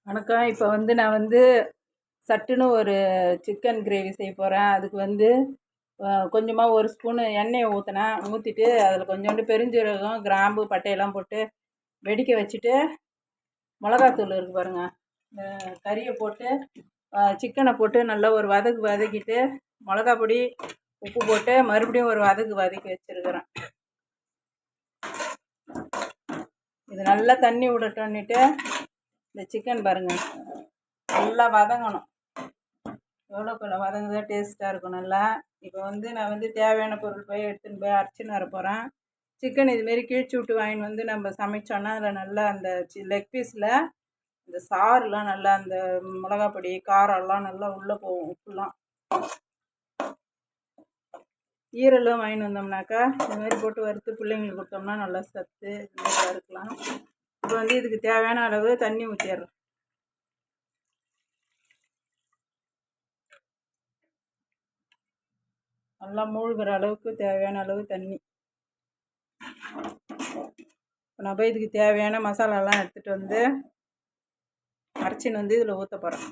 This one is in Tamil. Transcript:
வணக்கம். இப்போ நான் சட்டுன்னு ஒரு சிக்கன் கிரேவி செய்ய போகிறேன். அதுக்கு கொஞ்சமாக ஒரு ஸ்பூனு எண்ணெயை ஊற்றிட்டு அதில் கொஞ்சோண்டு பெருஞ்சீரகம், கிராம்பு, பட்டையெல்லாம் போட்டு வெடிக்க வச்சுட்டு மிளகாத்தூள் இருக்குது பாருங்கள், இந்த கறியை போட்டு சிக்கனை போட்டு நல்லா ஒரு வதக்கிட்டு மிளகா பொடி, உப்பு போட்டு மறுபடியும் ஒரு வதக்கி வச்சுருக்கிறேன். இது நல்லா தண்ணி விடட்டோன்னுட்டு இந்த சிக்கன் பாருங்கள் நல்லா வதங்கணும். எவ்வளோக்குள்ள வதங்குதோ டேஸ்ட்டாக இருக்கும் நல்லா. இப்போ நான் தேவையான பொருள் போய் எடுத்துன்னு போய் அரைச்சின்னு வர போகிறேன். சிக்கன் இதுமாரி கிழிச்சு விட்டு வாங்கின்னு நம்ம சமைச்சோன்னா அதில் நல்லா அந்த லெக் பீஸில் இந்த சாறுலாம் நல்லா அந்த மிளகா பொடி, காரம்லாம் நல்லா உள்ளே போகும். உப்புலாம் ஈரலும் வாங்கின்னு வந்தோம்னாக்கா இதுமாரி போட்டு வறுத்து பிள்ளைங்களுக்கு கொடுத்தோம்னா நல்லா சத்து வறுக்கலாம். இப்போ இதுக்கு தேவையான அளவு தண்ணி ஊற்றிடுறேன். நல்லா மூழ்கிற அளவுக்கு தேவையான அளவு தண்ணி. இப்போ நான் போய் இதுக்கு தேவையான மசாலாலாம் எடுத்துகிட்டு அரைச்சின்னு இதில் ஊற்ற போகிறேன்.